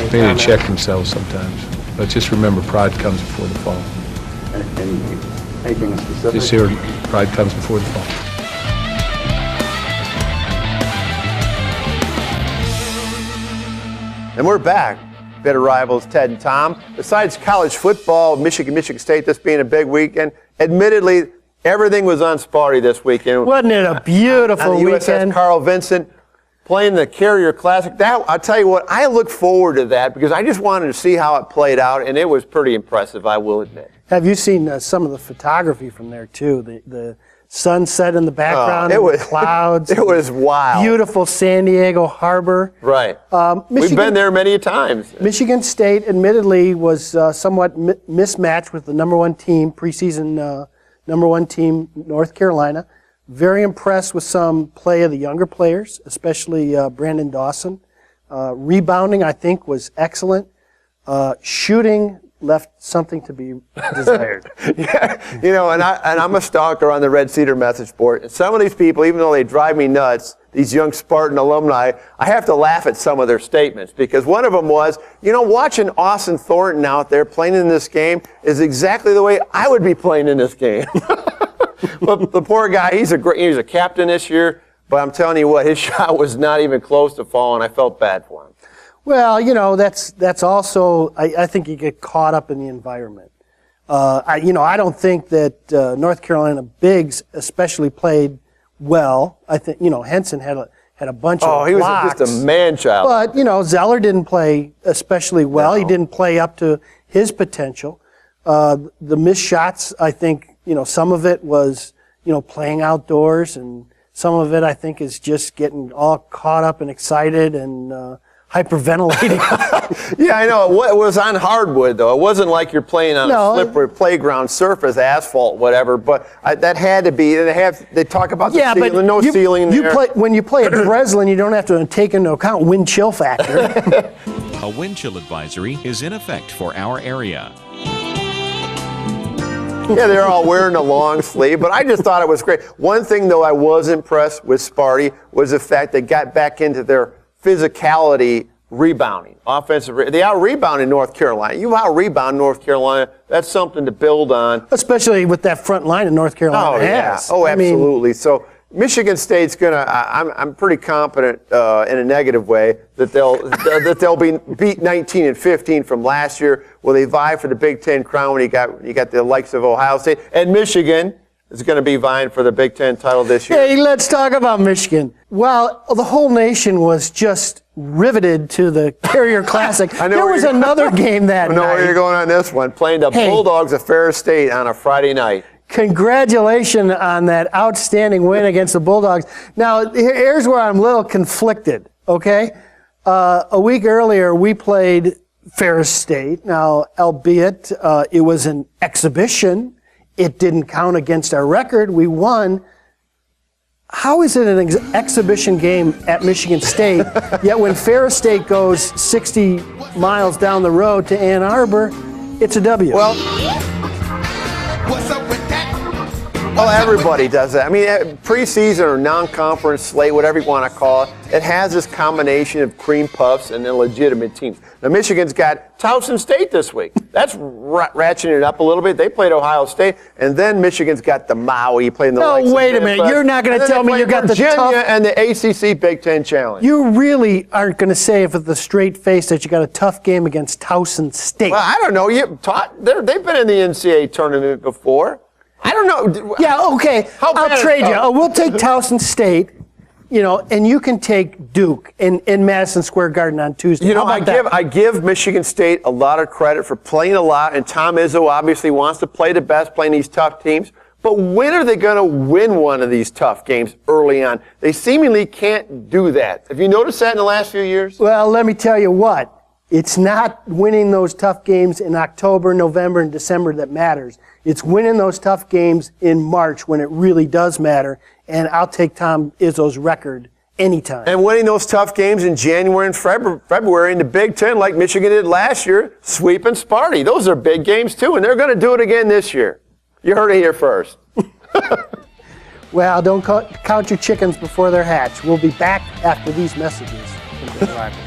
They need to check themselves sometimes. But just remember, pride comes before the fall. Anything specific? This year, pride comes before the fall. And we're back. Bitter rivals Ted and Tom. Besides college football, Michigan State, this being a big weekend, admittedly, everything was on Sparty this weekend. Wasn't it a beautiful on the weekend? USS Carl Vinson playing the Carrier Classic. That, I'll tell you what, I look forward to that because I just wanted to see how it played out, and it was pretty impressive, I will admit. Have you seen some of the photography from there, too? The sunset in the background, it was, the clouds. It was wild. Beautiful San Diego Harbor. Right. We've been there many times. Michigan State, admittedly, was somewhat mismatched with the number one team, preseason number one team, North Carolina. Very impressed with some play of the younger players, especially Brandon Dawson. Rebounding, I think, was excellent. Shooting left something to be desired. Yeah, you know, and I'm a stalker on the Red Cedar message board. And some of these people, even though they drive me nuts, these young Spartan alumni, I have to laugh at some of their statements because one of them was, you know, watching Austin Thornton out there playing in this game is exactly the way I would be playing in this game. But the poor guy, he's a captain this year, but I'm telling you what, his shot was not even close to falling. I felt bad for him. Well, you know, that's also, I think you get caught up in the environment. I don't think that North Carolina bigs especially played well. I think, you know, Henson had a bunch of blocks. Oh, he was just a man-child. But, you know, Zeller didn't play especially well. No. He didn't play up to his potential. The missed shots, I think, you know, some of it was, you know, playing outdoors, and some of it, I think, is just getting all caught up and excited and hyperventilating. Yeah, I know. It was on hardwood, though. It wasn't like you're playing on a slippery playground surface, asphalt, whatever. But that had to be. They talk about the ceiling. But no ceiling there. When you play at Breslin, you don't have to take into account wind chill factor. A wind chill advisory is in effect for our area. Yeah, they're all wearing a long sleeve, but I just thought it was great. One thing, though, I was impressed with Sparty was the fact they got back into their physicality rebounding, offensive. They out-rebounded North Carolina. You out-rebound North Carolina, that's something to build on. Especially with that front line that North Carolina has. Oh, absolutely. So Michigan State's gonna. I'm pretty confident in a negative way that they'll be beat 19 and 15 from last year. Will they vie for the Big Ten crown when you got the likes of Ohio State and Michigan is going to be vying for the Big Ten title this year? Hey, let's talk about Michigan. Well, the whole nation was just riveted to the Carrier Classic. There was another game that night. I know where you're going on this one. Playing the Bulldogs of Ferris State on a Friday night. Congratulations on that outstanding win against the Bulldogs. Now, here's where I'm a little conflicted, okay? A week earlier, we played Ferris State. Now, albeit it was an exhibition, it didn't count against our record. We won. How is it an exhibition game at Michigan State, yet when Ferris State goes 60 miles down the road to Ann Arbor, it's a W? Well, everybody does that. I mean, preseason or non-conference slate, whatever you want to call it, it has this combination of cream puffs and then legitimate teams. Now, Michigan's got Towson State this week. That's ratcheting it up a little bit. They played Ohio State, and then Michigan's got the Maui playing the. No, wait a minute. You're not going to tell me you got Virginia the tough and the ACC Big Ten Challenge. You really aren't going to say with a straight face that you got a tough game against Towson State. Well, I don't know. They've been in the NCAA tournament before. I don't know. Yeah, okay. I'll trade you. We'll take Towson State, you know, and you can take Duke in Madison Square Garden on Tuesday. You know, I give Michigan State a lot of credit for playing a lot, and Tom Izzo obviously wants to play the best, playing these tough teams. But when are they going to win one of these tough games early on? They seemingly can't do that. Have you noticed that in the last few years? Well, let me tell you what. It's not winning those tough games in October, November, and December that matters. It's winning those tough games in March when it really does matter. And I'll take Tom Izzo's record anytime. And winning those tough games in January and February in the Big Ten like Michigan did last year, sweeping Sparty. Those are big games too, and they're going to do it again this year. You heard it here first. Well, don't count your chickens before they're hatched. We'll be back after these messages from Bitter Rivals.